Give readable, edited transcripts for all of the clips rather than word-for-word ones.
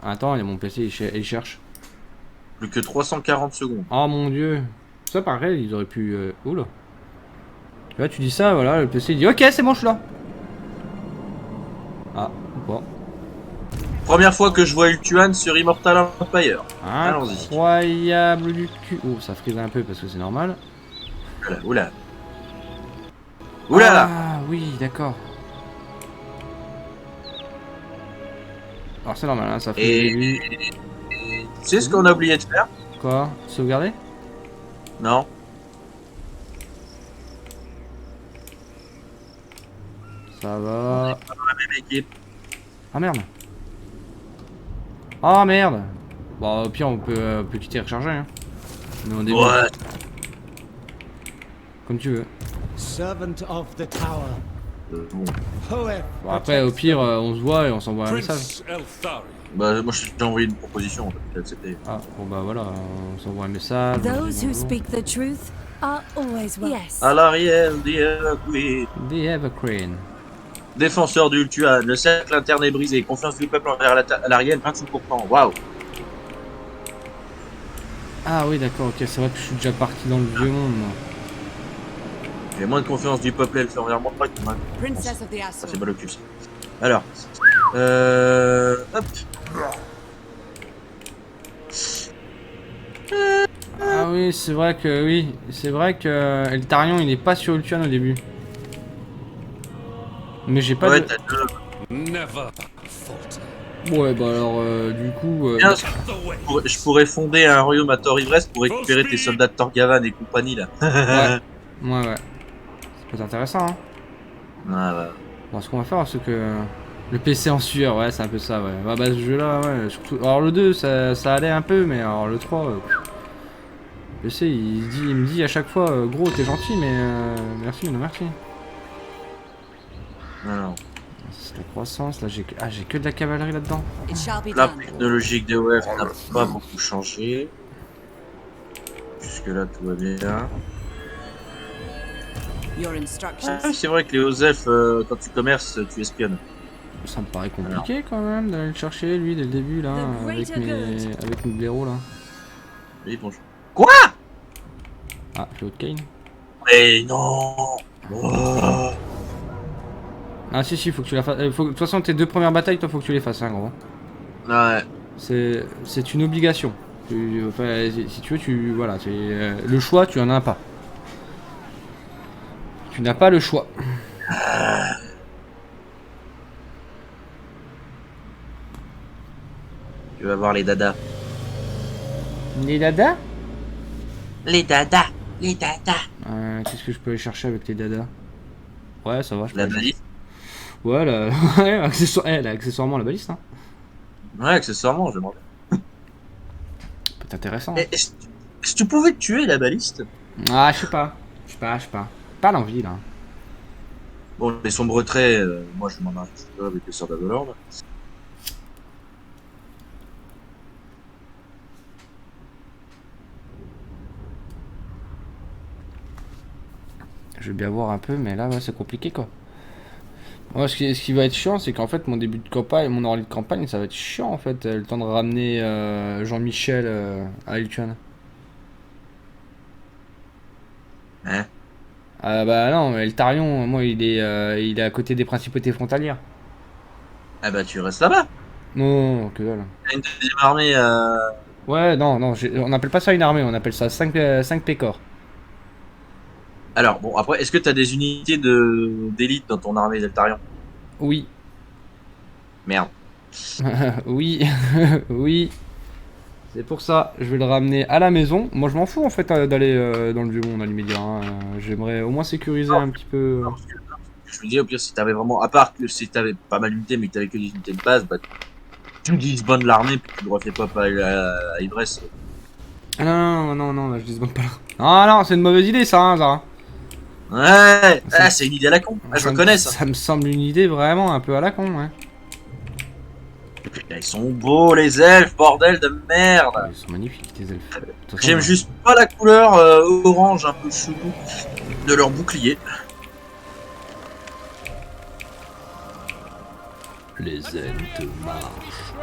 Attends, il y a mon PC, il cherche. Plus que 340 secondes. Oh mon dieu. Ça pareil, ils auraient pu... Oula. Là tu dis ça, voilà, le PC il dit ok c'est bon je suis là. Ah, bon. Première fois que je vois Ultuan sur Immortal Empire. Allons-y. Incroyable du cul. Oh ça frise un peu parce que c'est normal. Oula, oula. Oula là. Ah oui d'accord. Alors c'est normal hein, ça frise au début. Tu sais ce qu'on a oublié de faire? Quoi? Sauvegarder? Non. Ça On va. est pas dans la même équipe. Ah merde. Ah merde. Bon au pire on peut quitter et recharger hein. Mais au début. Ouais. Comme tu veux. Servant of the tower. Bon. Bon, après au pire on se voit et on s'envoie un message. Bah moi je t'ai envoyé une proposition, t'as accepté. Ah bon bah voilà, on s'envoie un message. Those who speak the truth are always welcome. Yes. À l'arrière, oui. The Evergreen. Défenseur du Ultuan, le cercle interne est brisé, confiance du peuple envers l'Ariel, 26%. Waouh. Ah oui d'accord, ok, c'est vrai que je suis déjà parti dans le vieux monde moi. J'ai moins de confiance du peuple elfe envers moi que moi. Princess of the Ça Asur. c'est pas le cul. Alors, hop. Ah oui, c'est vrai que Eltarion il est pas sur Ultuan au début. Mais j'ai pas Ouais, de... t'as deux. Ouais bah alors du coup... Bien, je pourrais fonder un royaume à Tor-Ivresse pour récupérer tes soldats de Torgavan et compagnie là. ouais. Ça peut être intéressant hein. Ouais. Bon ce qu'on va faire c'est que... Le PC en sueur, ouais c'est un peu ça ouais. Bah ce jeu là ouais, surtout... Alors le 2 ça allait un peu mais alors le 3... Le PC il me dit à chaque fois gros t'es gentil mais merci non merci. Alors, C'est la croissance, là j'ai que de la cavalerie là-dedans. It shall be la done. technologique de WF n'a pas beaucoup changé. Jusque là tout va bien. Your instructions. Ah, c'est vrai que les Osef, quand tu commerces, tu espionnes. Ça me paraît compliqué quand même d'aller le chercher lui dès le début là, avec mes blaireaux là. Oui, bonjour. Quoi? Ah, j'ai autre Kane. Mais non. Oh. Ah si, faut que tu la fasses. De toute façon tes deux premières batailles, toi faut que tu les fasses hein gros. Ouais. C'est une obligation. Enfin, si tu veux, voilà, le choix, tu en as pas. Tu n'as pas le choix. Tu vas voir les dadas. Les dadas? Les dadas. Les dadas. Qu'est-ce que je peux aller chercher avec les dadas? Ouais, ça va, je peux La aller chercher. baliste. Ouais, ouais, accessoirement la baliste, hein. Ouais, accessoirement, j'aimerais bien. Peut être intéressant. Est-ce que tu pouvais tuer la baliste? Ah, je sais pas. Pas l'envie, là. Bon, les sombres traits, moi je m'en arrache pas avec les soldats de l'ordre. Je vais bien voir un peu, mais là, ouais, c'est compliqué, quoi. Moi, ce qui va être chiant, c'est qu'en fait, mon début de campagne, mon orlie de campagne, ça va être chiant, en fait. Le temps de ramener Jean-Michel à Eltuan. Hein? Ah bah non, Eltarion, moi, il est à côté des principautés frontalières. Ah bah tu restes là-bas. Non, que dalle. T'as une deuxième armée. Ouais, non, on appelle pas ça une armée, on appelle ça 5 pécores. Alors bon, après, est-ce que t'as des unités d'élite dans ton armée d'Eltarion? Oui, Merde. oui, oui. C'est pour ça, je vais le ramener à la maison. Moi, je m'en fous en fait d'aller dans le vieux monde à l'immédiat. Hein. J'aimerais au moins sécuriser un petit peu. Non, parce que je me disais, au pire, si t'avais vraiment, à part que si t'avais pas mal d'unités, mais que t'avais que des unités de base, bah tu me dis bonne l'armée, puis tu le refais pas à Ivresse. Ah non, je disbande pas là. Ah non, c'est une mauvaise idée ça, hein, Zara. Ouais, c'est une idée à la con. Ah, je reconnais ça. Ça me semble une idée vraiment un peu à la con, ouais. Putain, ils sont beaux les elfes, bordel de merde. Ils sont magnifiques, tes elfes. De toute façon, J'aime juste pas la couleur orange un peu chelou de leur bouclier. Les ailes te marchent.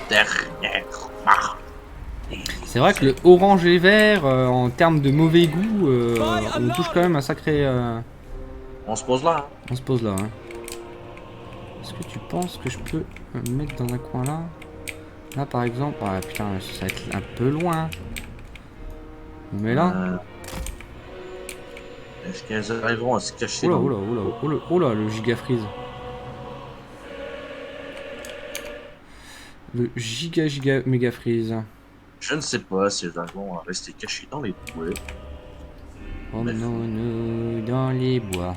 dernière marque. C'est vrai que le orange et vert, en termes de mauvais goût, on touche quand même un sacré... On se pose là. Hein. On se pose là, hein. Est-ce que tu penses que je peux me mettre dans un coin là? Là par exemple, ah putain, ça va être un peu loin. Mais là... Est-ce qu'elles arriveront à se cacher Oula, dans... oula, oula, oula, oula, le giga freeze. Le giga méga freeze. Je ne sais pas si elles arriveront à rester cachées dans les bouées. Oh non, dans les bois.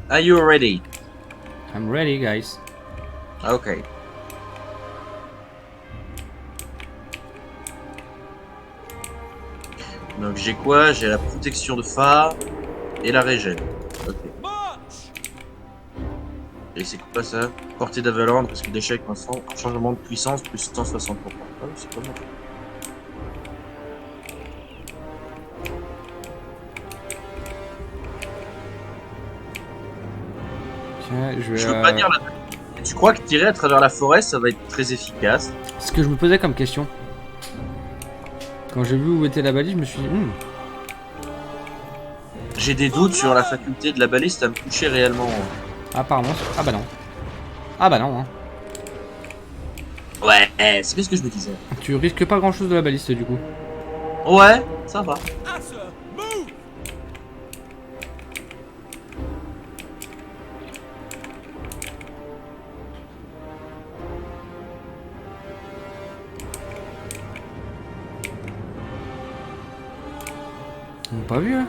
Are you ready? I'm ready, guys. Ok. Donc j'ai quoi? J'ai la protection de phare et la régène. Ok. Et c'est quoi ça? Portée d'avalanche, parce que d'échec, changement de puissance, plus 160%. Ah oui, c'est pas mal. Tiens, je vais... Je veux pas dire la... Tu crois que tirer à travers la forêt, ça va être très efficace? Ce que je me posais comme question. Quand j'ai vu où était la balise, je me suis dit... J'ai des doutes sur la faculté de la baliste à me toucher réellement. Apparemment... Ah bah non. Ah bah non, hein. Ouais, c'est bien ce que je me disais. Tu risques pas grand chose de la baliste du coup. Ouais, ça va. On l'a pas vu, hein.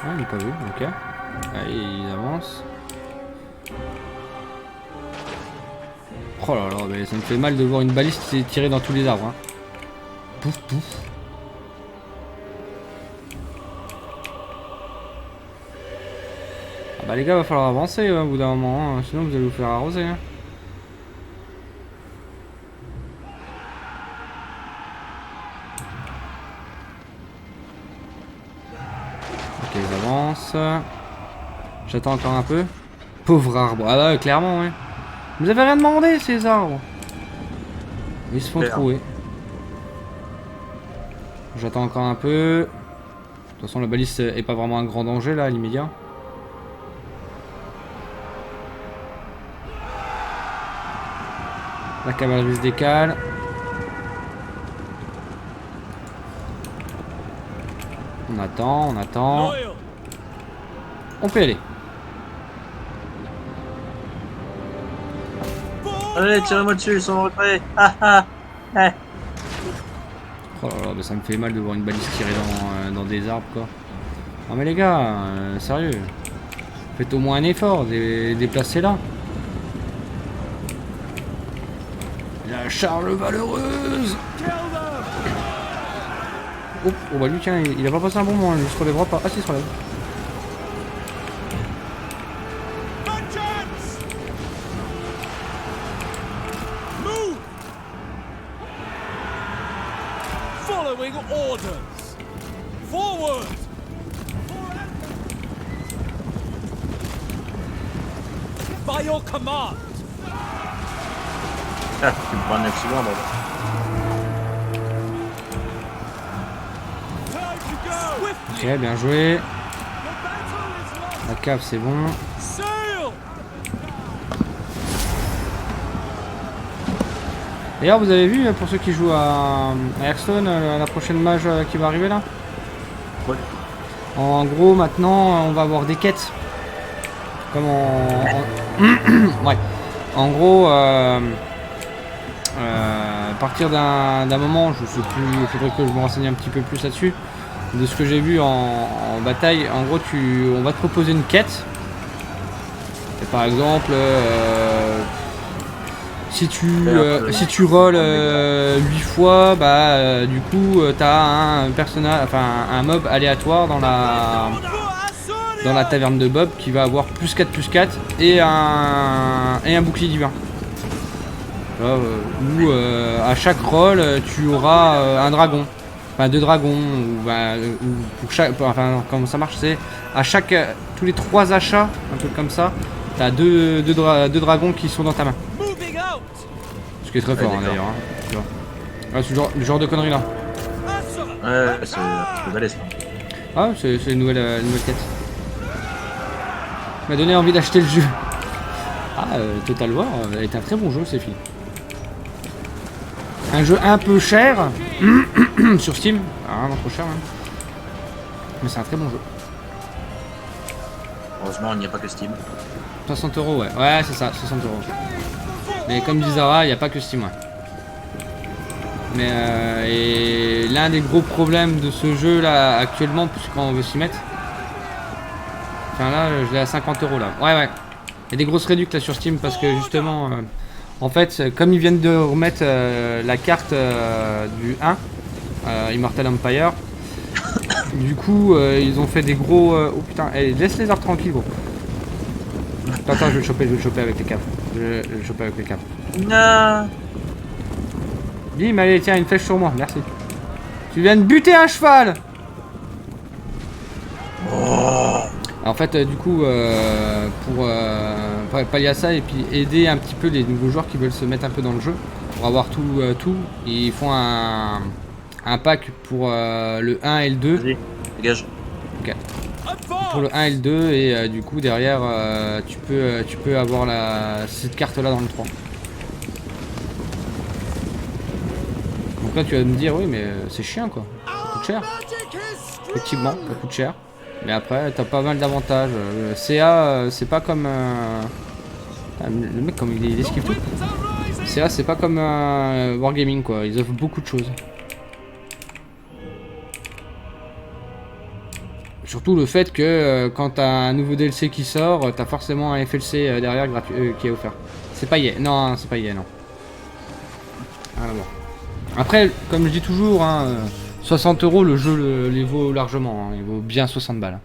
Ah, il n'est pas vu, ok. Allez, il avance. Oh là là, mais ça me fait mal de voir une baliste tirer dans tous les arbres. Hein. Pouf, pouf. Ah bah les gars, va falloir avancer au bout d'un moment, hein, sinon vous allez vous faire arroser. Hein. Ok, ils avancent. J'attends encore un peu. Pauvre arbre. Ah bah clairement, ouais. Vous avez rien demandé, ces arbres. Ils se font trouer. J'attends encore un peu. De toute façon, la baliste est pas vraiment un grand danger, là, à l'immédiat. La cavalerie se décale. On attend, on attend. On peut y aller. Allez, tirez-moi dessus, ils sont en retrait. Ah ah. Eh. Oh là là, bah ça me fait mal de voir une balise tirer dans des arbres, quoi. Non mais les gars, sérieux. Faites au moins un effort, déplacez-la. La Charles Valeureuse. Oh, oh bah lui tiens, il a pas passé un bon moment, il se relèvera pas. Ah si, il se relève. Following orders. Forward. By your command. Ah, tu me prends un accident, là. Ok, bien joué. La cave, c'est bon. D'ailleurs, vous avez vu, pour ceux qui jouent à Hearthstone, la prochaine mage qui va arriver là? Ouais. En gros, maintenant, on va avoir des quêtes. Comme ouais. En gros, à partir d'un moment, je sais plus, il faudrait que je me renseigne un petit peu plus là-dessus. De ce que j'ai vu en bataille, en gros, on va te proposer une quête. Et par exemple, si tu rolls 8 fois, bah du coup, t'as un personnage, enfin un mob aléatoire dans la taverne de Bob qui va avoir plus 4 et un bouclier divin. Ou à chaque roll, tu auras un dragon. Enfin, 2 dragons, ou pour chaque. Enfin, comment ça marche, c'est à chaque. Tous les 3 achats, un truc comme ça, t'as 2 dragons qui sont dans ta main. Moving out. Ce qui est très fort hein, d'accord. d'ailleurs. Hein, tu vois. Ouais, c'est le genre de conneries là. Ouais, c'est balèze. Ah, c'est une nouvelle quête. Ça m'a donné envie d'acheter le jeu. Ah, Total War est un très bon jeu, ces filles. Un jeu un peu cher sur Steam, vraiment trop cher, hein. Mais c'est un très bon jeu. Heureusement, il n'y a pas que Steam. 60 €, ouais. Ouais, c'est ça, 60 €. Mais comme dit Zara, il n'y a pas que Steam, ouais. Mais et l'un des gros problèmes de ce jeu là actuellement, puisqu'on on veut s'y mettre. Enfin là, je l'ai à 50 € là. Ouais, ouais. Il y a des grosses réductions là sur Steam parce que justement, en fait, comme ils viennent de remettre la carte du 1, Immortal Empire, du coup, ils ont fait des gros. Oh putain, laisse les arbres tranquilles, gros. Attends, je vais le choper avec les câbles. Je vais le choper avec les câbles. Non. Bim, allez, tiens, une flèche sur moi, merci. Tu viens de buter un cheval! En fait, du coup, pour pallier à ça et puis aider un petit peu les nouveaux joueurs qui veulent se mettre un peu dans le jeu, pour avoir tout, ils font un pack pour le 1 et le 2. Vas-y, dégage. Ok. Pour le 1 et le 2 et du coup derrière tu peux avoir cette carte là dans le 3. Donc là tu vas me dire oui mais c'est chiant quoi, ça coûte cher. Effectivement ça coûte cher. Mais après t'as pas mal d'avantages. CA c'est pas comme le mec comme il esquive tout. CA c'est pas comme Wargaming quoi, ils offrent beaucoup de choses. Surtout le fait que quand t'as un nouveau DLC qui sort, t'as forcément un FLC derrière qui est offert. C'est pas EA, non, c'est pas EA, non. Rien à voir. Après, comme je dis toujours, hein, 60 € le jeu les vaut largement, hein, il vaut bien 60 balles.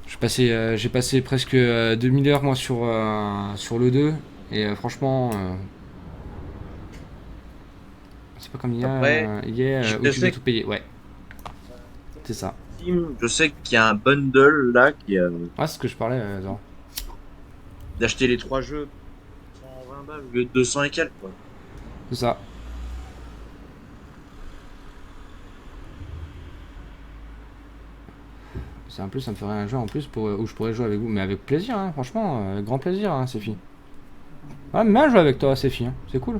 J'ai passé presque 2000 heures moi sur le 2 et franchement, c'est pas comme EA, Après, où tu dois tout payer, ouais. C'est ça. Je sais qu'il y a un bundle là qui Ouais, c'est ce que je parlais, genre. d'acheter les 3 jeux pour 120 balles au lieu de 200 et quelques quoi. C'est ça. C'est en plus, ça me ferait un jeu en plus où je pourrais jouer avec vous, mais avec plaisir, hein, franchement, avec grand plaisir, hein, Séphie. Ouais, mais bien jouer avec toi, Séphie, hein, c'est cool.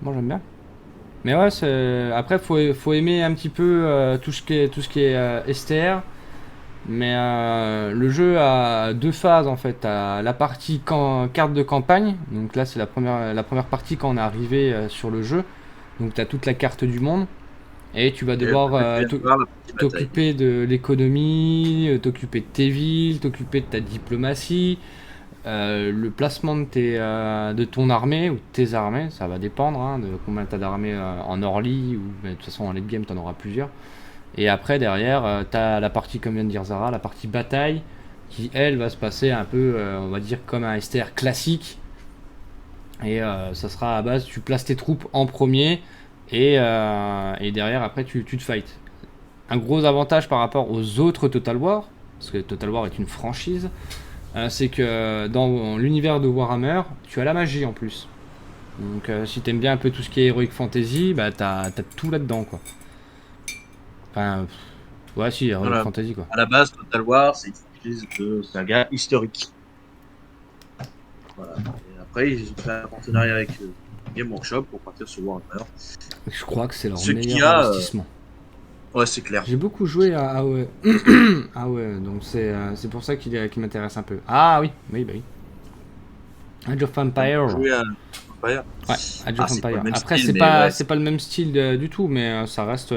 Moi j'aime bien. Mais ouais, après faut aimer un petit peu tout ce qui est STR. Mais le jeu a 2 phases en fait. T'as la partie carte de campagne. Donc là c'est la première partie quand on est arrivé sur le jeu. Donc t'as toute la carte du monde. Et tu vas devoir t'occuper de l'économie, t'occuper de tes villes, t'occuper de ta diplomatie. Le placement de ton armée ou de tes armées, ça va dépendre hein, de combien tu as d'armées en early ou de toute façon en late game tu en auras plusieurs. Et après derrière tu as la partie comme vient de dire Zara, la partie bataille qui elle va se passer un peu on va dire comme un STR classique. Et ça sera à base tu places tes troupes en premier et derrière après tu te fights. Un gros avantage par rapport aux autres Total War, parce que Total War est une franchise, c'est que dans l'univers de Warhammer, tu as la magie en plus. Donc si t'aimes bien un peu tout ce qui est Heroic Fantasy, bah t'as tout là-dedans quoi. Enfin, ouais si, Heroic Voilà. Fantasy quoi. À la base, Total War, c'est une franchise de saga historique. Voilà. Et après, ils ont fait un partenariat avec Game Workshop pour partir sur Warhammer. Je crois que c'est leur Ce qui meilleur a, investissement. Ouais, c'est clair. J'ai beaucoup joué à AOE. Ah ouais, donc c'est pour ça qu'il m'intéresse un peu. Ah oui, oui, bah oui. Age of Empire. Jouer à Empire. Ouais, Age of Empire. Après, c'est pas le même style du tout, mais ça reste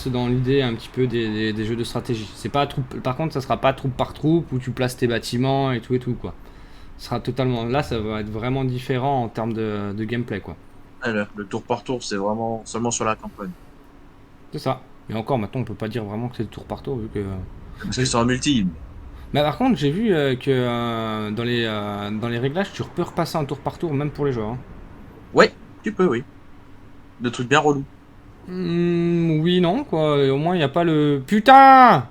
dans l'idée un petit peu des jeux de stratégie. C'est pas par contre, ça sera pas troupe par troupe où tu places tes bâtiments et tout quoi. Ce sera totalement là, ça va être vraiment différent en termes de gameplay quoi. Ouais, le tour par tour, c'est vraiment seulement sur la campagne. C'est ça. Et encore, maintenant, on peut pas dire vraiment que c'est le tour par tour vu que. Parce que c'est en multi. Bah par contre, j'ai vu que dans les réglages, tu peux repasser un tour par tour, même pour les joueurs. Hein. Ouais, tu peux, oui. De trucs bien relous. Oui, non, quoi. Et au moins, il n'y a pas le... Putain.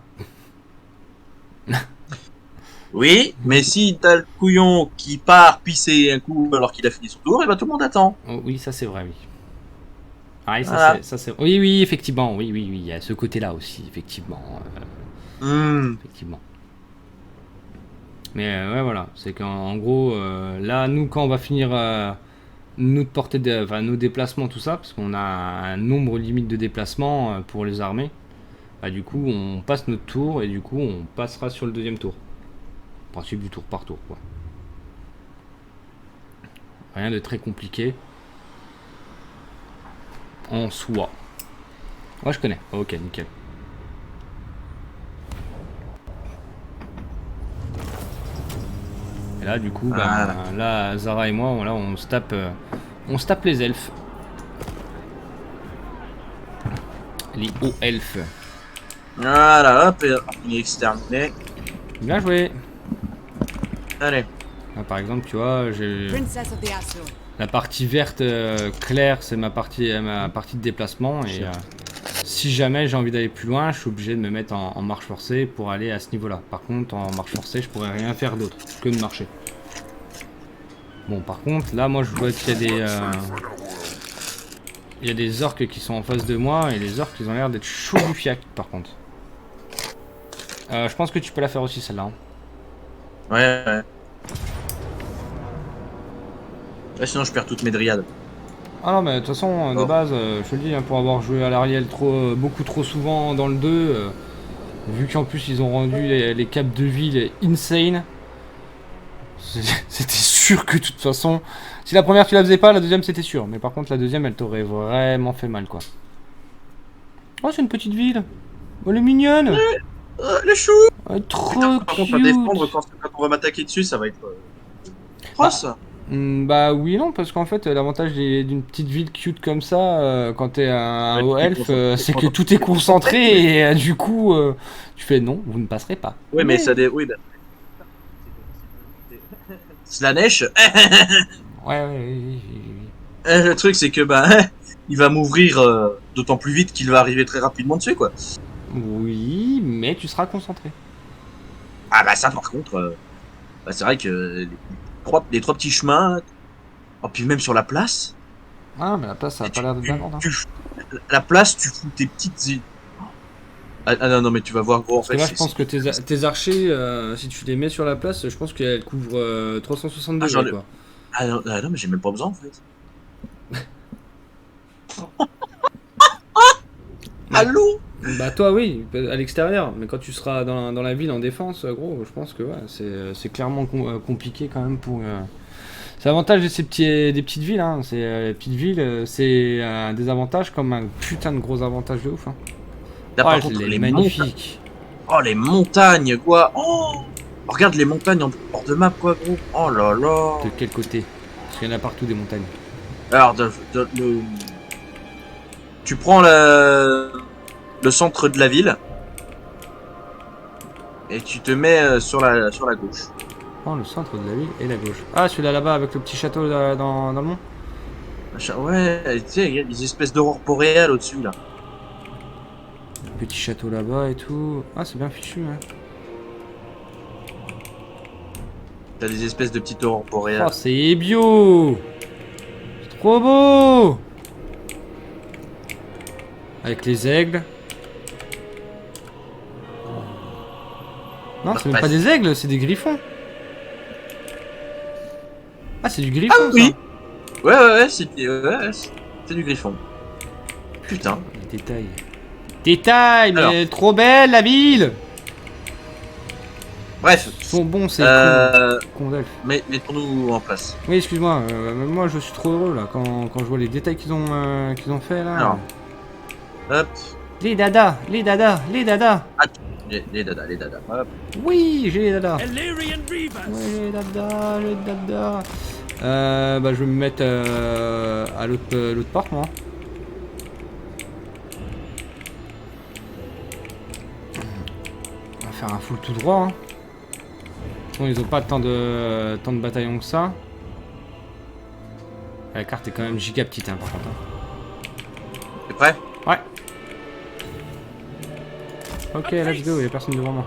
Oui, mais si t'as le couillon qui part pisser un coup alors qu'il a fini son tour, et bah tout le monde attend. Oh, oui, ça c'est vrai, oui. Ah oui, Voilà. ça c'est... Oui, oui, effectivement, oui, oui, oui, il y a ce côté-là aussi, effectivement. Effectivement. Mais ouais, voilà, c'est qu'en gros, là, nous, quand on va finir nous de porter enfin, nos déplacements, tout ça, parce qu'on a un nombre limite de déplacements pour les armées, bah du coup, on passe notre tour et du coup, on passera sur le deuxième tour. Principe du tour par tour, quoi. Rien de très compliqué. En soi. Ouais, je connais. Ok, nickel. Et là, du coup, bah, là, Zara et moi, là, on se tape les elfes. Les hauts elfes. Voilà, hop, et il est exterminé. Bien joué. Allez. Là, par exemple, tu vois, j'ai Princess of the Azure. la partie verte claire, c'est ma partie de déplacement. Et si jamais j'ai envie d'aller plus loin, je suis obligé de me mettre en marche forcée pour aller à ce niveau-là. Par contre, en marche forcée, je pourrais rien faire d'autre que de marcher. Bon, par contre, là, moi, je vois qu'il y a des... il y a des orques qui sont en face de moi et les orques, ils ont l'air d'être chauds du fiac, par contre. Je pense que tu peux la faire aussi, celle-là. Hein. Ouais. Ouais, sinon je perds toutes mes dryades. Ah non, mais de toute façon, de base, je te le dis, hein, pour avoir joué à l'Ariel beaucoup trop souvent dans le 2, vu qu'en plus ils ont rendu les caps de ville insane, c'était sûr que de toute façon, si la première tu la faisais pas, la deuxième c'était sûr. Mais par contre, la deuxième elle t'aurait vraiment fait mal, quoi. Oh, c'est une petite ville. Oh, elle est mignonne. Le chou. Trop Putain, par contre, à cute. défendre quand on va m'attaquer dessus, ça va être. Cross. Bah oui et non, parce qu'en fait l'avantage d'une petite ville cute comme ça, quand t'es un haut elfe, c'est que tout est concentré et du coup tu fais non, vous ne passerez pas. Oui, mais ça dé. Oui, bah. Slanesh. Ouais, oui. Le truc, c'est que bah, il va m'ouvrir d'autant plus vite qu'il va arriver très rapidement dessus, quoi. Oui, mais tu seras concentré. Ah bah ça, par contre, bah, c'est vrai que les trois petits chemins, oh, puis même sur la place. Ah, mais la place ça a pas l'air de bien grande. Hein. La place, tu fous tes petites îles. Ah non, mais tu vas voir gros en Parce que là, je pense que tes archers, si tu les mets sur la place, je pense qu'elles couvrent 360 degrés, quoi. Ah non, mais j'ai même pas besoin en fait. Allô? Bah toi oui, à l'extérieur, mais quand tu seras dans la ville en défense, gros, je pense que ouais, c'est clairement compliqué quand même pour... C'est l'avantage de des petites villes, hein. Les petites villes, c'est un désavantage comme un putain de gros avantage de ouf. Hein. Là, par contre, les magnifiques. Oh, les montagnes, quoi. Oh, regarde les montagnes en bord de map, quoi, gros. Oh là là. De quel côté? Parce qu'il y en a partout des montagnes. Alors, tu prends le centre de la ville et tu te mets sur la gauche. Oh, le centre de la ville et la gauche. Ah, celui-là là-bas avec le petit château dans le mont. Ouais, tu sais, il y a des espèces d'aurores boréales au-dessus, là. Le petit château là-bas et tout. Ah, c'est bien fichu, hein. T'as des espèces de petites aurores boréales. Oh, c'est bio. C'est trop beau. Avec les aigles. Non, c'est même pas des aigles, c'est des griffons. Ah, c'est du griffon, Ah oui. ça. Ouais, c'est du griffon. Putain. Les détails. Détails, mais Alors. trop belle la ville. Bref. Ils sont bons, c'est con d'elfes. Mais mettons-nous en place. Oui, excuse-moi, moi je suis trop heureux là quand je vois les détails qu'ils ont fait là. Alors. Hop. Les dadas. Les dadas. Hop. Oui, j'ai les dadas. Illyrian Reavers! Oui, les dadas. Bah je vais me mettre à l'autre porte, moi. On va faire un full tout droit. Hein. toute façon, ils ont pas tant de bataillons que ça. La carte est quand même giga petite, hein, par contre. T'es prêt? Ouais. Ok, let's go, y'a personne devant moi.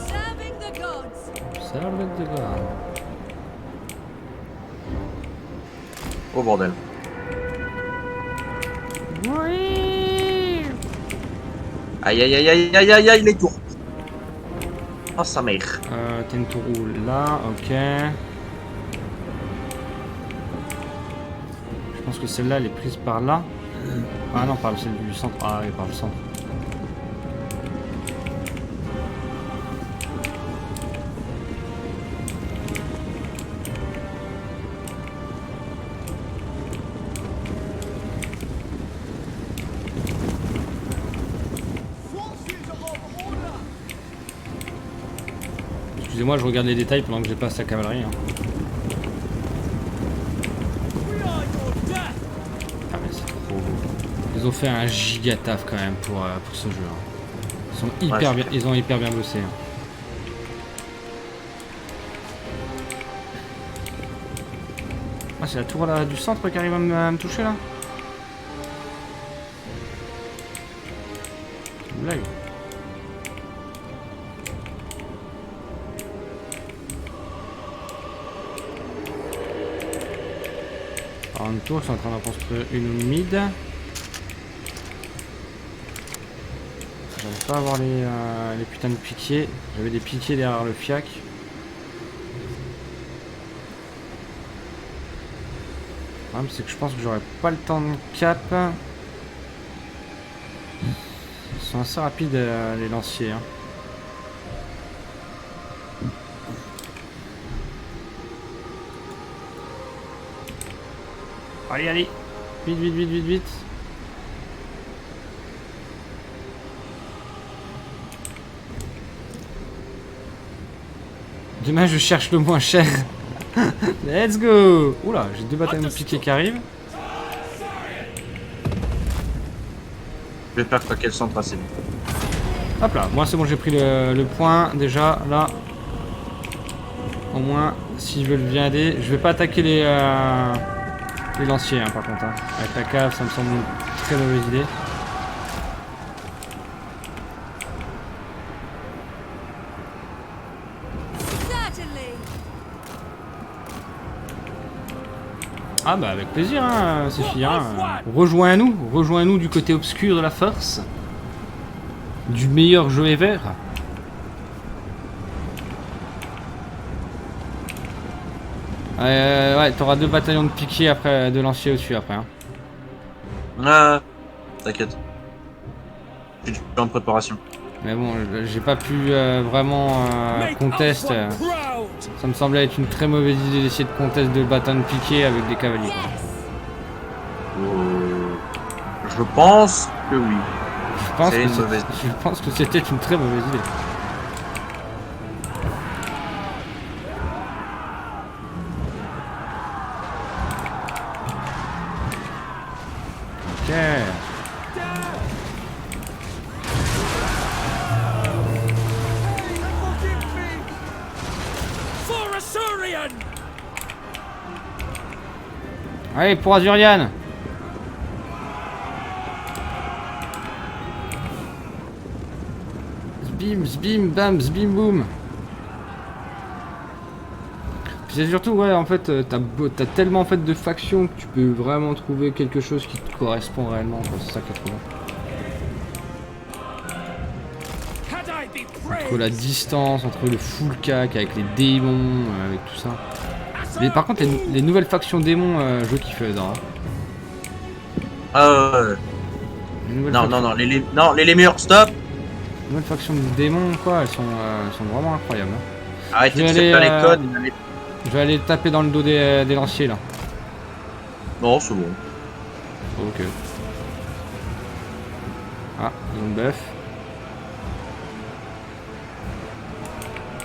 Serving the gods. Serve the god. Oh bordel. Oui. Aïe aïe aïe aïe aïe aïe aïe les tours. Oh sa mère. T'as une tour là, ok. Je pense que celle-là, elle est prise par là. Ah non, par celle du centre. Ah oui, par le centre. Excusez-moi, je regarde les détails pendant que je passe la cavalerie. Hein. We are your death. Ah mais c'est trop beau. Ils ont fait un giga taf quand même pour ce jeu. Hein. Ils sont hyper bien, ils ont hyper bien bossé. Hein. Ah c'est la tour là, du centre qui arrive à me toucher là. C'est une blague. Alors une tour, je suis en train d'en construire une mid. J'arrive pas à avoir les putains de piquiers. J'avais des piquiers derrière le fiac. Le problème c'est que je pense que j'aurai pas le temps de cap. Ils sont assez rapides les lanciers. Hein. Allez, allez. Vite, vite, vite, vite, vite. Demain, je cherche le moins cher. Let's go. Oula, j'ai 2 bataillons de piquets qui arrivent. Je vais faire craquer le centre assez vite. Hop là, moi c'est bon, j'ai pris le point déjà là. Au moins, s'ils veulent viander, je vais pas attaquer les lanciers hein, par contre. Hein. Avec la cave, ça me semble une très mauvaise idée. Certainly. Ah bah avec plaisir, hein, ces filles. Hein. Rejoins-nous du côté obscur de la force. Du meilleur jeu ever. Ouais, t'auras 2 bataillons de piquiers après, de lanciers au-dessus après. Hein. Ah, t'inquiète. Je suis en préparation. Mais bon, j'ai pas pu vraiment contest. Proud. Ça me semblait être une très mauvaise idée d'essayer de contest de bataillons de piquets avec des cavaliers. Quoi. Je pense que oui. Je pense que c'était une très mauvaise idée. Ok. Forgive me. For Assyrian. Allez, pour Azurian. Zbim, zbim, bam, zbim, boum. C'est surtout, ouais, en fait, t'as tellement en fait de factions que tu peux vraiment trouver quelque chose qui te correspond réellement. C'est ça qui est trop bien. Had I be Entre praised. la distance, entre le full cac, avec les démons, avec tout ça. Mais par contre, les nouvelles factions démons, je kiffe dedans. Hein. Non, les lémurs, stop. Les nouvelles factions de démons, quoi, elles sont vraiment incroyables. Hein. Arrêtez Je de vais faire aller, les codes. Je vais aller taper dans le dos des lanciers là. Non, c'est bon. Ok. Ah, ils ont le buff.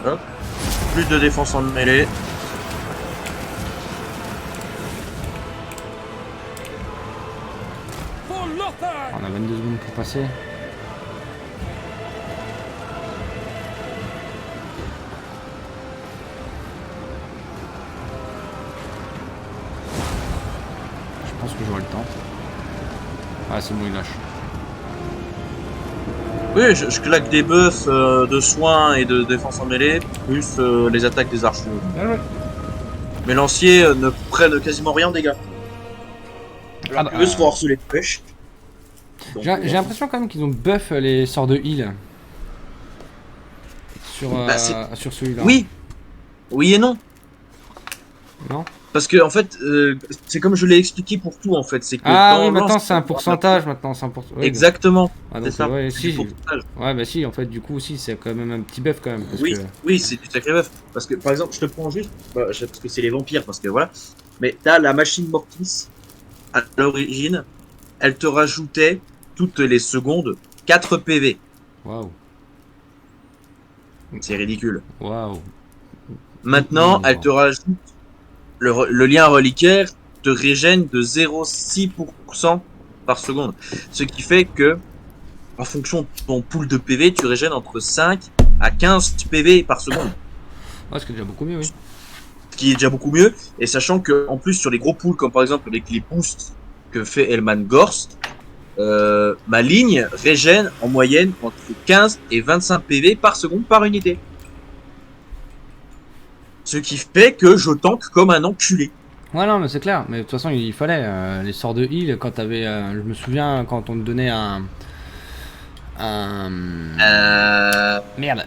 Hop. Plus de défense en mêlée. For Lothar. On a 22 secondes pour passer. Attends. Ah, c'est bon, il lâche. Oui, je claque des buffs de soins et de défense en mêlée, plus les attaques des archers. Ah ouais. Mais lanciers ne prennent quasiment rien en dégâts. Alors Ah bah, que eux se font harceler de pêche. Donc, J'ai l'impression quand même qu'ils ont buff les sorts de heal. Sur celui-là. Oui, oui et non. Non. Parce que en fait, c'est comme je l'ai expliqué pour tout en fait, c'est que Ah dans oui, maintenant lance- c'est un pourcentage, maintenant c'est un pourcentage. Ouais, Exactement. ah, C'est donc, ça. ouais, c'est si. du pourcentage. Ouais, bah si, en fait, du coup, si, c'est quand même un petit buff quand même. Parce Oui, que... oui, c'est du sacré buff. Parce que par exemple, je te prends juste, parce que c'est les vampires, parce que voilà. Mais t'as la machine Mortis à l'origine, elle te rajoutait toutes les secondes 4 PV. Waouh. C'est ridicule. Waouh. Maintenant, Mmh. elle te rajoute le lien reliquaire te régène de 0,6% par seconde. Ce qui fait que, en fonction de ton pool de PV, tu régènes entre 5 à 15 PV par seconde. Ouais, ce qui est déjà beaucoup mieux, oui. Ce qui est déjà beaucoup mieux. Et sachant que, en plus, sur les gros pools, comme par exemple avec les boosts que fait Elman Gorst, ma ligne régène en moyenne entre 15 et 25 PV par seconde par unité. Ce qui fait que je tank comme un enculé. Ouais, non, mais c'est clair. Mais de toute façon, il fallait les sorts de heal quand t'avais. Je me souviens quand on te donnait Merde.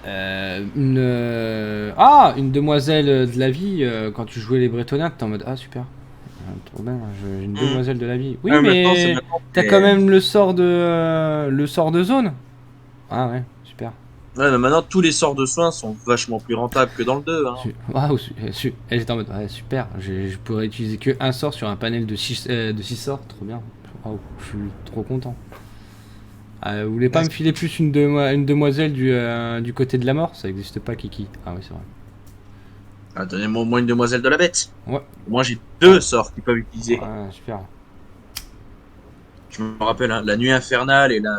Une demoiselle de la vie. Quand tu jouais les Bretoniens, t'es en mode ah super. Trop bien, j'ai une demoiselle de la vie. Oui, mais t'as quand même le sort de zone. Ah ouais, super. Ouais, mais maintenant tous les sorts de soins sont vachement plus rentables que dans le 2. Hein. Waouh, elle était en mode ouais, super. Je pourrais utiliser que un sort sur un panel de 6 sorts, trop bien. Waouh, je suis trop content. Vous voulez pas me filer plus une demoiselle du côté de la mort? Ça existe pas, Kiki. Ah oui, c'est vrai. Ah, donnez-moi au moins une demoiselle de la bête. Ouais. Moi j'ai 2 sorts qu'ils peuvent utiliser. Ouais, super. Je me rappelle, hein, la nuit infernale et la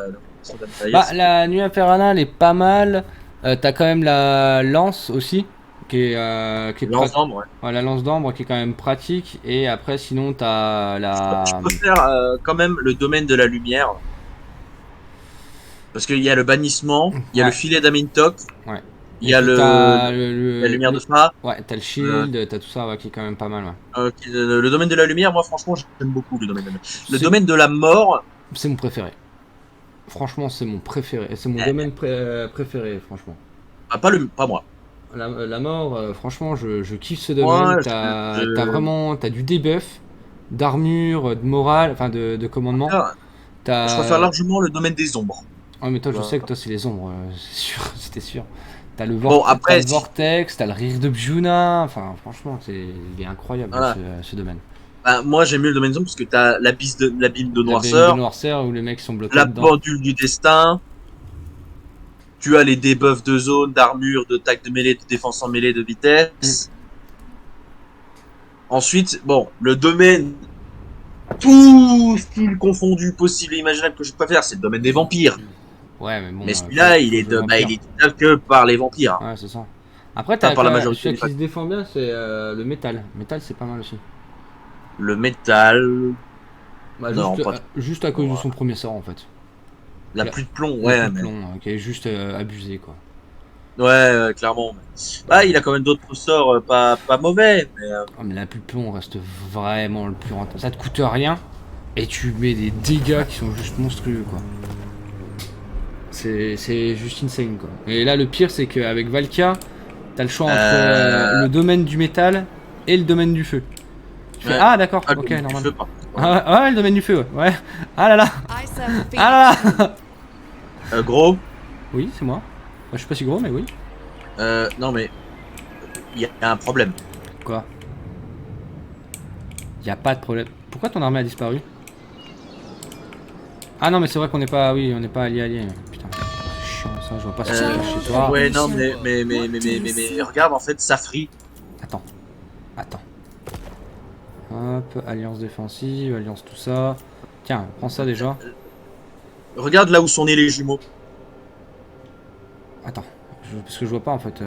Bah, la nuit infernale est pas mal. T'as quand même la lance aussi, qui est lance d'ambre, ouais. Ouais, la lance d'ambre qui est quand même pratique. Et après, sinon, t'as la. Je préfère quand même le domaine de la lumière. Parce qu'il y a le bannissement, il y a le filet d'Amintok, ouais. il y a la lumière de Phare. Ouais, t'as le shield, t'as tout ça ouais, qui est quand même pas mal. Ouais. Le domaine de la lumière, moi franchement, j'aime beaucoup le domaine de la lumière. Le domaine de la mort. C'est mon préféré. Franchement, c'est mon préféré. C'est mon domaine préféré, franchement. Ah, pas moi. La mort, franchement, je kiffe ce domaine. T'as vraiment du debuff, d'armure, de morale, enfin de commandement. Je préfère largement le domaine des ombres. Oh, mais toi, je sais que toi, c'est les ombres, c'est sûr, c'était sûr. T'as le, après, le vortex, t'as le rire de Bjuna. Enfin, franchement, il est incroyable voilà. ce domaine. Bah, moi, j'aime mieux le domaine des ombres parce que t'as l'abîme de noirceur. L'abîme de noirceur où les mecs sont bloqués. La pendule du destin. Tu as les debuffs de zone, d'armure, de tac de mêlée, de défense en mêlée, de vitesse. Ensuite, bon, le domaine, tout style confondu possible et imaginable que je préfère, c'est le domaine des vampires. Ouais, mais bon. Mais celui-là, il est que par les vampires. Ouais, c'est ça. Après, par la majorité celui qui se défend bien, c'est le métal. Métal, c'est pas mal aussi. Le métal. Bah, juste à cause de son premier sort en fait. La pluie de plomb, ouais. Mais... plomb, qui est juste abusé quoi. Ouais, clairement. Bah, il a quand même d'autres sorts pas mauvais. Mais la pluie de plomb reste vraiment le plus rentable. Ça te coûte rien et tu mets des dégâts qui sont juste monstrueux quoi. C'est juste insane quoi. Et là, le pire, c'est qu'avec Valkia, t'as le choix entre le domaine du métal et le domaine du feu. Tu fais, ah d'accord, ok, normal. Ah ouais, le domaine du feu, ouais. Ah là là. Ah là là. Gros. Oui, c'est moi. Je suis pas si gros, mais oui. Non mais il y a un problème. Quoi? Il y a pas de problème. Pourquoi ton armée a disparu? Ah non, mais c'est vrai qu'on n'est pas, oui, on n'est pas alliés. Putain, c'est chiant ça. Je vois pas ce qu'il y a chez toi. Ouais, non, mais regarde, en fait, ça free. Attends. Hop, alliance défensive, alliance tout ça. Tiens, prends ça déjà. Regarde là où sont nés les jumeaux. Attends, parce que je vois pas en fait.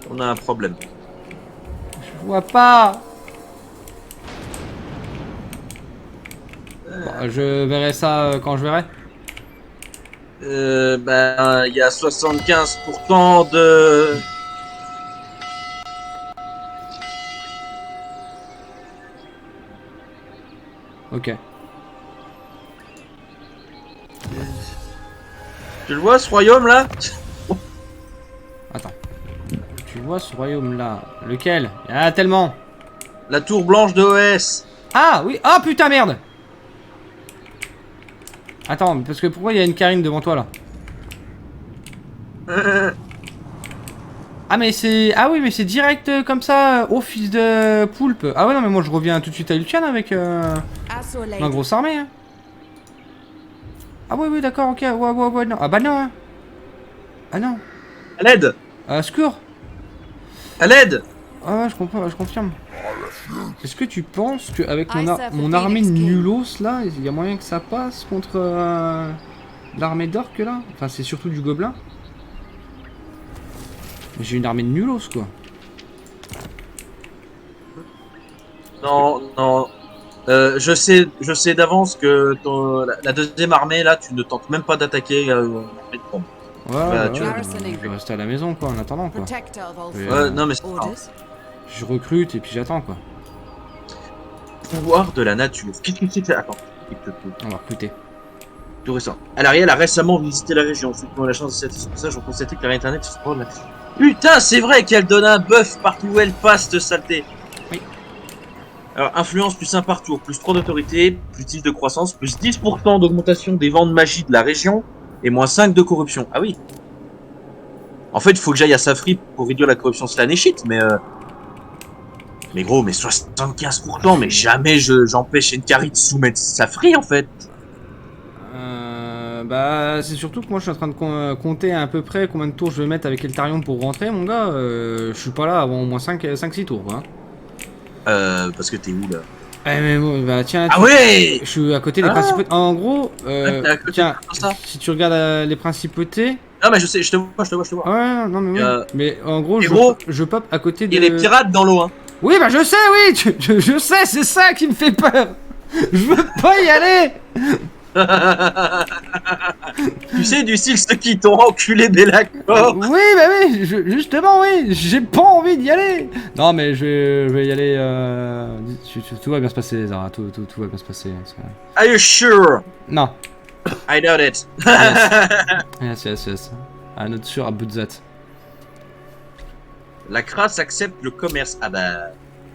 On a un problème. Je vois pas. Bon, je verrai ça quand je verrai. Ben, il y a 75% de... Ok. Tu le vois, ce royaume, là? Attends. Tu vois ce royaume là? Lequel? Il y en a tellement. La tour blanche de OS. Ah oui. Ah putain merde. Attends, parce que pourquoi il y a une Karine devant toi là? Ah mais c'est... Ah oui mais c'est direct comme ça, au fils de poulpe. Ah ouais non mais moi je reviens tout de suite à Ultian avec ma grosse armée hein. Ah oui oui d'accord ok, ouais non. Ah bah non hein. Ah non. À l'aide. Secours. À l'aide. Ah ouais je confirme. Est-ce que tu penses qu'avec I mon, serve mon the armée Phoenix King. nulos là, il y a moyen que ça passe contre l'armée d'orques là? Enfin c'est surtout du gobelin. J'ai une armée de nulos quoi. Non, non. Je sais d'avance que la deuxième armée, là, tu ne tentes même pas d'attaquer l'armée de bombe. Ouais, Bah, ouais, tu- je vais rester à la maison quoi en attendant quoi. Protector of all Et, Ouais, non, mais c'est orders. je recrute et puis j'attends quoi. pouvoir de la nature. Qu'est-ce que c'est? Attends. On va recruter. Tout récent. Alariel a récemment visité la région. Ceux qui ont la chance de cette passage ont constaté que la internet se prend de la... Putain, c'est vrai qu'elle donne un buff partout où elle passe, cette saleté. Oui. Alors, influence plus 1 par tour, plus 3 d'autorité, plus 10 de croissance, plus 10% d'augmentation des vents de magie de la région, et moins 5 de corruption. Ah oui. En fait, il faut que j'aille à Safri pour réduire la corruption Slan et shit, mais mais gros, mais 75%, mais jamais j'empêche Enkari de soumettre Safri, en fait. Bah c'est surtout que moi je suis en train de compter à peu près combien de tours je vais mettre avec Eltarion pour rentrer mon gars. Je suis pas là avant au moins 5-6 tours quoi. Parce que t'es où, là? Eh mais bon, bah tiens, Ah ouais. je suis à côté des Ah. principautés. En gros, t'es à côté tiens, de ça. si tu regardes les principautés... Non, mais je sais, je te vois. Ouais, non mais oui. Mais en gros, Et gros, je pop à côté de... Il y a les pirates dans l'eau, hein. Oui, bah je sais, oui, je sais, c'est ça qui me fait peur. Je veux pas y aller. Tu sais, du style ceux qui t'ont enculé dès l'accord. Oui, bah oui, justement, oui, j'ai pas envie d'y aller. Non, mais je vais y aller. Tout va bien se passer, Zara, tout va bien se passer. Are you sure? Non. I doubt it. Yes. Un autre sûr à Butzat. La crasse accepte le commerce. Ah bah,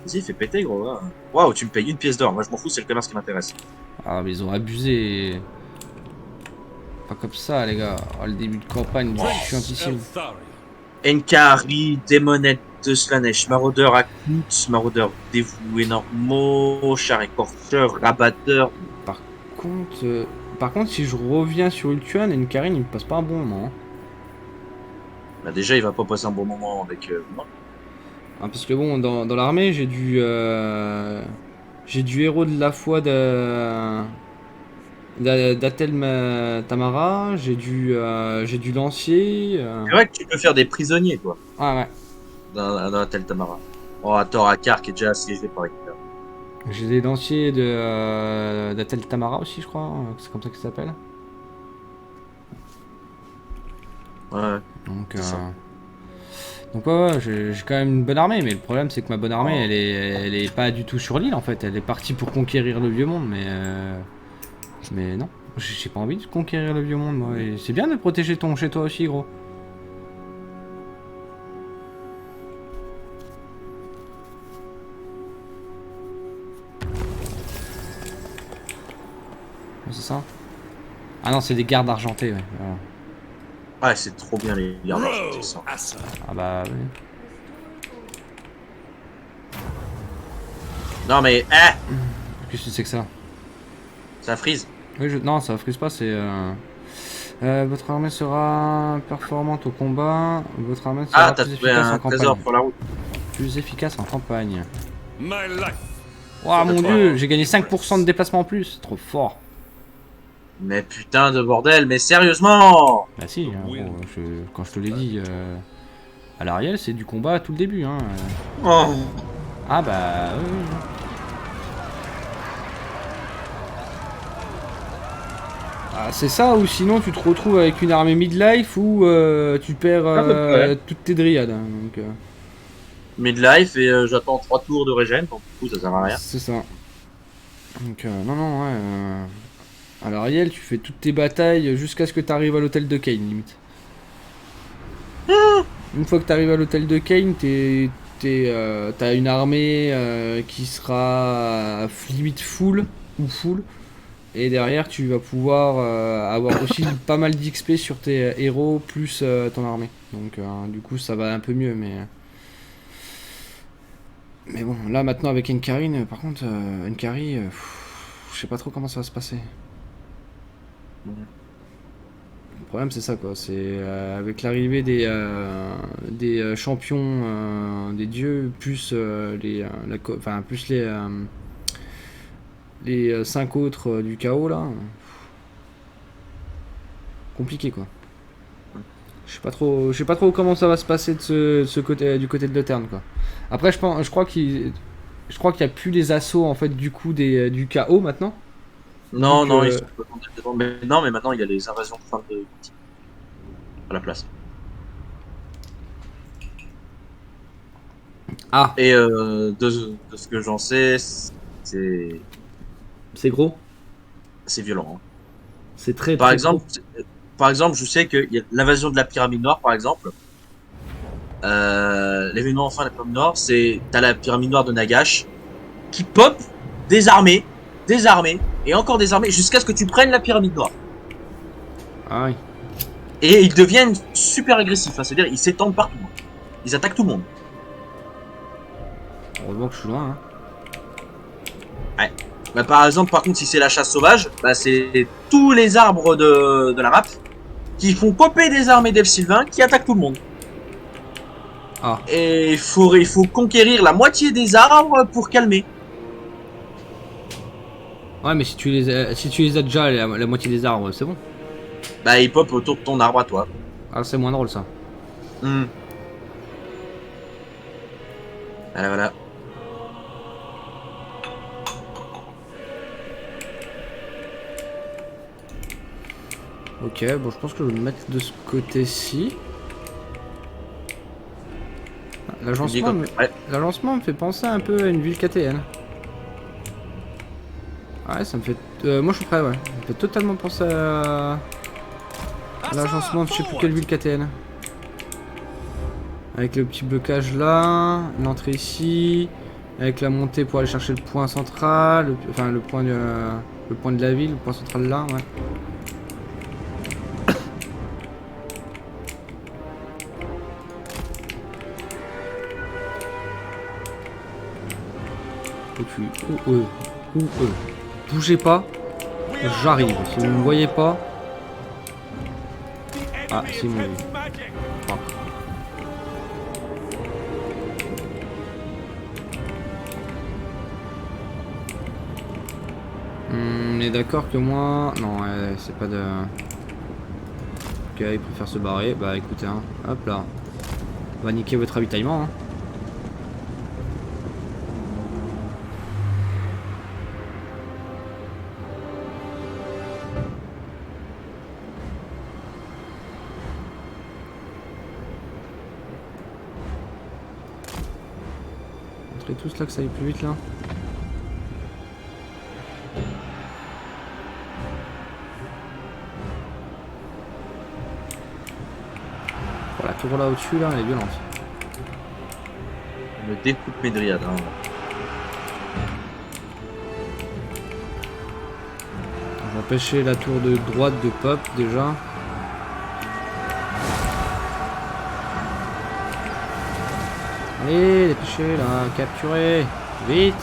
vas-y, fais péter, gros. Hein. Waouh, tu me payes 1 pièce d'or. Moi, je m'en fous, c'est le commerce qui m'intéresse. Ah, mais ils ont abusé. Pas comme ça, les gars. Oh, le début de campagne, je suis antissime. Enkari, démonette de Slanesh, maraudeur à Knut, maraudeur dévoué normaux, char écorcheur, rabatteur. Par contre, si je reviens sur Ultuan, Enkarine, il me passe pas un bon moment. Hein. Bah déjà, il va pas passer un bon moment avec moi. Ah, parce que bon, dans l'armée, j'ai du héros de la foi d'Atel Tamara, j'ai du lancier. C'est vrai que tu peux faire des prisonniers, toi, Ah ouais. dans la Tel Tamara. Oh, Thor Akar qui est déjà assiégé par Hector. J'ai des lanciers d'Atel Tamara aussi, je crois. C'est comme ça qu'il s'appelle. Ouais. Donc, C'est ça. ouais, j'ai quand même une bonne armée, mais le problème c'est que ma bonne armée, elle est pas du tout sur l'île en fait. Elle est partie pour conquérir le vieux monde, mais non, j'ai pas envie de conquérir le vieux monde moi. Et c'est bien de protéger ton chez toi aussi, gros. C'est ça? Ah non, c'est des gardes argentés, ouais. Voilà. Ouais, c'est trop bien les gardes, c'est ça. Ah bah oui. Non mais, Qu'est-ce que c'est que ça? ça freeze. Oui, non, ça frise pas, c'est... votre armée sera performante au combat. Votre armée sera Ah, t'as plus trouvé efficace en un campagne. trésor pour la route. Plus efficace en campagne. My life. Ouah, mon toi. dieu, j'ai gagné 5% de déplacement en plus. Trop fort. Mais putain de bordel, mais sérieusement! Bah si, hein, gros, quand je te l'ai dit... À l'Ariel, c'est du combat à tout le début. Hein. Oh. Ah bah... oui, oui. Ah, c'est ça, ou sinon tu te retrouves avec une armée midlife où tu perds À peu près. toutes tes dryades. Hein, donc, Midlife et j'attends 3 tours de régène, donc du coup ça sert à rien. c'est ça. Donc non, non, ouais. À l'Ariel, tu fais toutes tes batailles jusqu'à ce que tu arrives à l'hôtel de Kane, limite. Une fois que tu arrives à l'hôtel de Kane, t'as une armée qui sera limite full ou full. Et derrière, tu vas pouvoir avoir aussi pas mal d'XP sur tes héros plus ton armée. Donc du coup, ça va un peu mieux, mais bon, là maintenant avec Enkarine, par contre, Enkari, je sais pas trop comment ça va se passer. Le problème, c'est ça quoi. C'est avec l'arrivée des champions, des dieux, plus plus les 5 autres du chaos là. Compliqué quoi. Je sais pas trop comment ça va se passer de ce côté, du côté de l'Eterne quoi. Après, je crois qu'il y a plus les assauts en fait du coup du chaos maintenant. Non, Donc, non, ils sont complètement mais non, mais maintenant il y a les invasions de fin de partie à la place. Ah, Et de ce que j'en sais, c'est c'est gros. c'est violent. Hein. C'est très Par très exemple, gros. par exemple, je sais que y a l'invasion de la pyramide noire, par exemple. L'événement enfin de la pyramide noire, c'est t'as la pyramide noire de Nagash qui pop des armées et encore des armées jusqu'à ce que tu prennes la pyramide noire. Ah oui. Et ils deviennent super agressifs, hein, c'est-à-dire ils s'étendent partout. Ils attaquent tout le monde. Heureusement que je suis loin. Hein. Ouais. Bah, par exemple, par contre, si c'est la chasse sauvage, bah, c'est tous les arbres de la map qui font popper des armées d'elfes sylvains qui attaquent tout le monde. Ah. Et il faut conquérir la moitié des arbres pour calmer. Ouais, mais si tu les as déjà la moitié des arbres, c'est bon. Bah, ils pop autour de ton arbre à toi. Ah, c'est moins drôle ça. Voilà, voilà. Ok, bon, je pense que je vais me mettre de ce côté-ci. L'agencement Ouais. l'agencement me fait penser un peu à une ville KTN. Ouais, ça me fait... moi je suis prêt, ouais. Ça me fait totalement penser à l'agencement de je sais plus quelle ville KTN. Avec le petit blocage là, l'entrée ici, avec la montée pour aller chercher le point central, enfin le point de la ville, le point central là, ouais. Et puis, bougez pas, j'arrive. Si vous ne me voyez pas... Ah, si, mon dieu. Ah. On est d'accord que moi... Non, c'est pas de... Ok, il préfère se barrer. Bah écoutez, hein, hop là. On va niquer votre ravitaillement. Hein. Entrez tous là que ça aille plus vite là. Oh, la tour là au-dessus là, elle est violente. Je me découpe mes dryades. Hein. On va empêcher la tour de droite de pop déjà. Allez, dépêchez là, capturez, vite.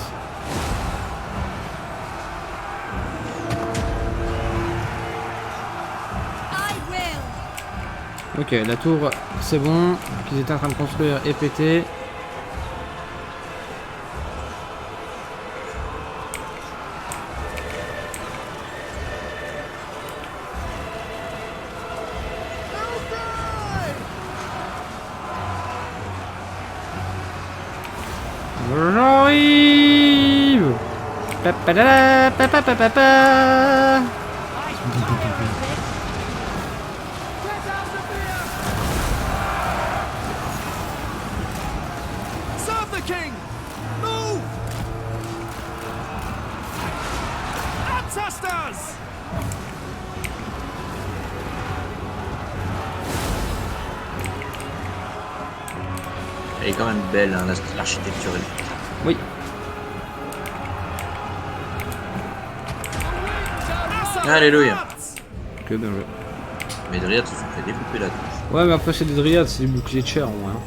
Ok, la tour, c'est bon, qu'ils étaient en train de construire est pété. J'arrive. Papadala, papapapapa. Serve the king! Move! Ancestors! Elle est quand même belle, hein, l'architecture. Oui. Alléluia. Que bien joué. Mes dryades se sont fait découper la tête. Ouais, mais après, c'est des dryades, c'est des boucliers de chair, en vrai. Hein.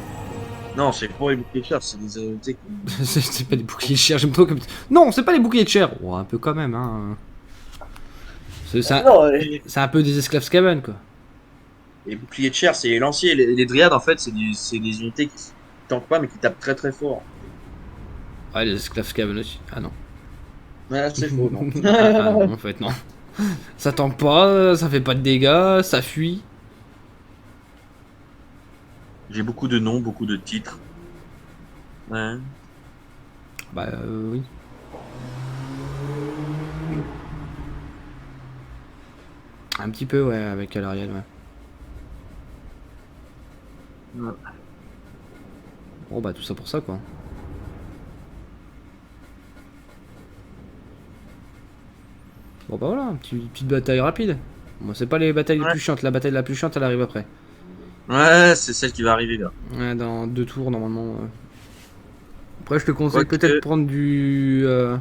Non, c'est pour les boucliers de chair, c'est des tu sais, C'est pas des boucliers de chair, j'aime trop comme. Non, c'est pas des boucliers de chair. Oh, un peu quand même, hein. C'est un peu des esclaves Skaven, quoi. les boucliers de chair, c'est les lanciers. Les dryades, en fait, c'est des unités qui tankent pas, mais qui tapent très très fort. Ah, les esclaves Skaven aussi. Ah non. Ouais, c'est faux, non. Ah non, en fait, non. Ça tank pas, ça fait pas de dégâts, ça fuit. J'ai beaucoup de noms, beaucoup de titres. Ouais. Bah, oui. Un petit peu, ouais, avec Alariel, ouais. Ouais. Bon, bah, tout ça pour ça, quoi. Bon, bah voilà, petite bataille rapide. Bon, c'est pas les batailles les plus chiantes, la bataille la plus chiante, elle arrive après. Ouais, c'est celle qui va arriver là. Ouais, dans 2 tours, normalement. Après, je te conseille Quoique- peut-être prendre de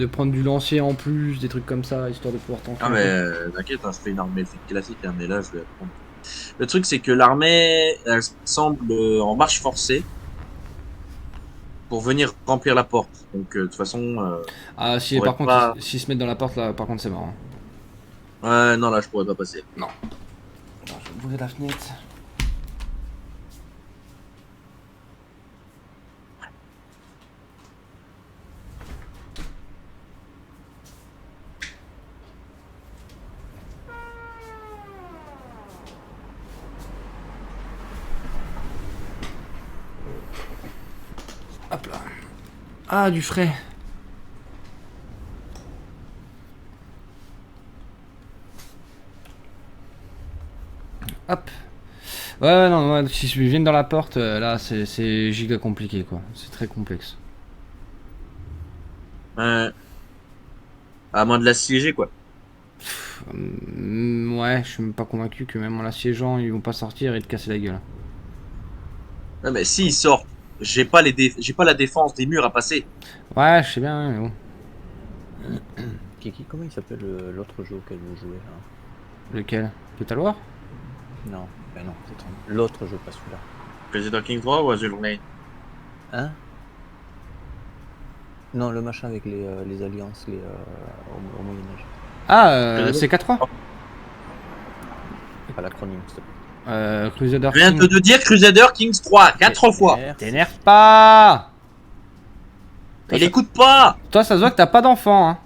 prendre du lancier en plus, des trucs comme ça, histoire de pouvoir tanker. Ah, mais t'inquiète, hein, je fais une armée classique, hein, mais là, je vais apprendre. Le truc, c'est que l'armée, elle semble en marche forcée pour venir remplir la porte. Donc, de toute façon, Ah, si, pourrait par contre, pas- s'ils se mettent dans la porte, là, par contre, c'est marrant. ouais, non, là, je pourrais pas passer. Attends, je vais ouvrir la fenêtre. Hop là. Ah, du frais. Hop. Ouais, non, ouais, si ils viennent dans la porte, là, c'est giga compliqué, quoi. C'est très complexe. Ouais. À moins de l'assiéger, quoi. Ouais, je suis même pas convaincu que même en l'assiégeant, ils vont pas sortir et te casser la gueule. Non, mais s'ils sortent, j'ai pas la défense des murs à passer. Ouais, je sais bien, mais bon. Kiki, comment il s'appelle l'autre jeu auquel vous jouez là? Lequel? Total War? Non, ben non, c'est trop. L'autre jeu, pas celui-là. Predator King 3 ou Azul Lane? Hein? Non, le machin avec les alliances au Moyen-Âge. Ah, c'est 4-3. Pas l'acronyme, s'il te plaît. Crusader Je viens King. de dire Crusader Kings 3, 4 fois. T'énerve pas! Il écoute pas. Toi, ça se voit que t'as pas d'enfant, hein.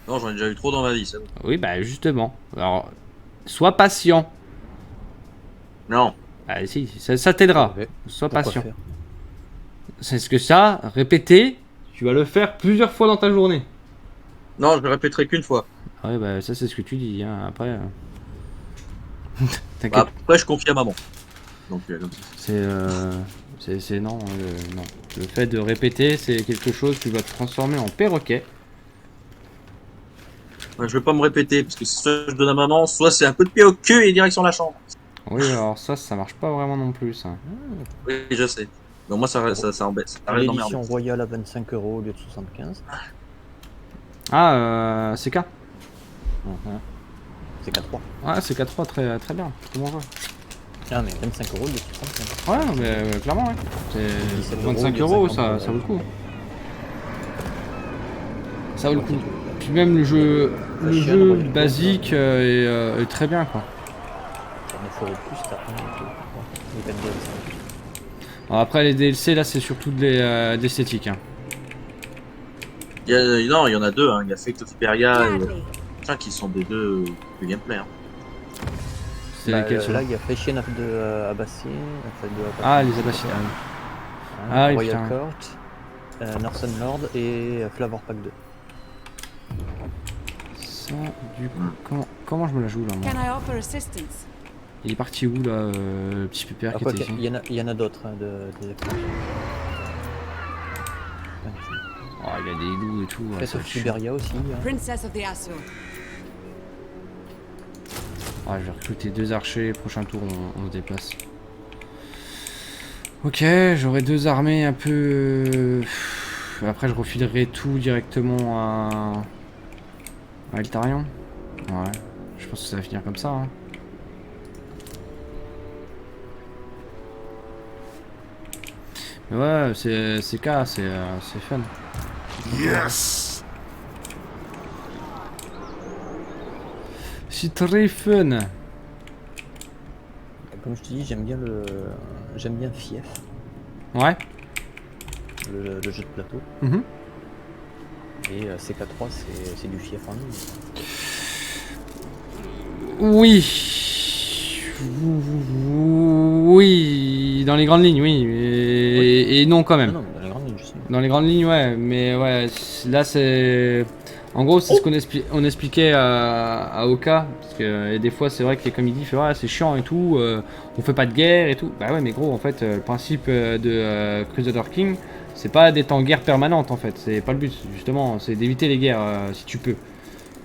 Non, j'en ai déjà eu trop dans ma vie, ça. Oui, bah justement. Alors, sois patient. Non. Ah, si, ça t'aidera. Ouais. Sois Pourquoi patient. faire? C'est ce que ça, répéter, tu vas le faire plusieurs fois dans ta journée. Non, je le répéterai qu'une fois. Ah ouais, bah ça, c'est ce que tu dis, hein. Après. T'inquiète. Bah, après, je confie à maman. Donc, comme ça. C'est non, non. Le fait de répéter, c'est quelque chose qui va te transformer en perroquet. Ouais, je vais pas me répéter, parce que soit je donne à maman, soit c'est un coup de pied au cul et direction la chambre. Oui, alors ça marche pas vraiment non plus, ça. Oui, je sais. Donc moi, ça embête. Ça arrête L'édition d'emmerder. royale à 25 € au lieu de 75. Ah, CK. C'est 4-3. Ouais, c'est 4-3, très, très bien. Comment on va? Ah, mais 25 € au lieu de 75. Ouais, non, mais clairement, ouais. 17 C'est 25 €, euros, 50 ça vaut le coup. Ça vaut le coup. Puis même le jeu basique est très bien, quoi. Pour 9 € de plus, t'as un peu. Les 4 DLC. Alors après, les DLC, là, c'est surtout de l'esthétique. Hein. Non, il y en a deux. Hein. Il y a Fate of Hyperia et Gladly. qui sont des deux de gameplay. Hein. C'est laquelle Là, celle-là? il y a Fréchien de Abbassine, Ah, les Abbassides. Ah oui, Royal putain. Court, Northern Lord et Flavor Pack 2. Ça, du coup, comment je me la joue là, moi? Can I offer assistance? Il est parti où là, le petit pépère qui Quoi était ici? il y en a d'autres hein, des extensions. Oh, il y a des loups et tout. Ouais, Fête ça va of être chiant. Siberia aussi. Hein. Princess of the Azure. Ouais, je vais recruter 2 archers. Prochain tour, on se déplace. Ok, j'aurai 2 armées un peu. Après, je refilerai tout directement à Eltarion. Ouais, je pense que ça va finir comme ça. Hein. Mais ouais, c'est K, c'est fun. Yes! C'est très fun. Comme je te dis, j'aime bien Fief, Ouais. le jeu de plateau. Mhm. Et CK3, c'est du Fief en ligne. Oui. Oui, dans les grandes lignes, oui. Et non quand même. Non, dans les grandes lignes, je sais. Dans les grandes lignes, ouais. Mais ouais, là c'est... En gros, c'est ce qu'on expliquait à Oka. Parce que et des fois, c'est vrai que comme il dit, il fait, ouais, c'est chiant et tout. On fait pas de guerre et tout. Bah ouais, mais gros, en fait, le principe de Crusader King, c'est pas d'être en guerre permanente, en fait. C'est pas le but, justement. C'est d'éviter les guerres si tu peux.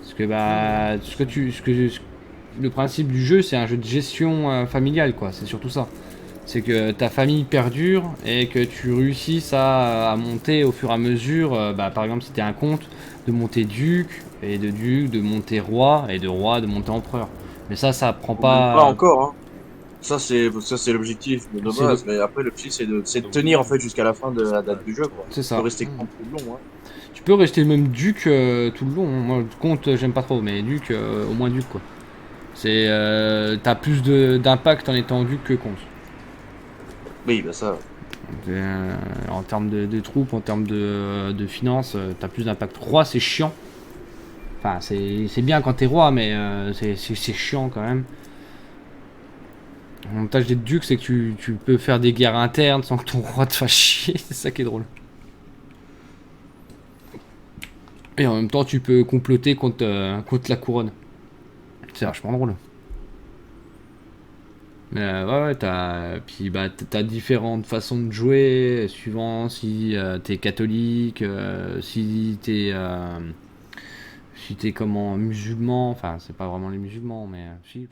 Parce que, bah, le principe du jeu, c'est un jeu de gestion familiale, quoi. C'est surtout ça. C'est que ta famille perdure et que tu réussisses à monter au fur et à mesure. Bah, par exemple, si t'es un comte, de monter duc, et de duc, de monter roi, et de roi, de monter empereur. Mais ça prend Même pas. pas encore, hein. Ça, c'est l'objectif de C'est base. Mais après, l'objectif, c'est de tenir, en fait, jusqu'à la fin de la date du jeu, quoi. C'est Tu ça. peux rester comte tout le long, hein. Tu peux rester le même duc tout le long. Moi, comte, j'aime pas trop, mais duc, au moins duc, quoi. T'as plus d'impact en étant duc que comte. Oui, bah ça. En termes de troupes, en termes de finances, t'as plus d'impact. Roi, c'est chiant. Enfin, c'est bien quand t'es roi, mais c'est chiant quand même. L'avantage d'être duc, c'est que tu peux faire des guerres internes sans que ton roi te fasse chier. C'est ça qui est drôle. Et en même temps, tu peux comploter contre la couronne. C'est vachement drôle. Mais ouais, puis bah, t'as différentes façons de jouer, suivant si t'es catholique, si t'es comment musulman, enfin c'est pas vraiment les musulmans, mais si,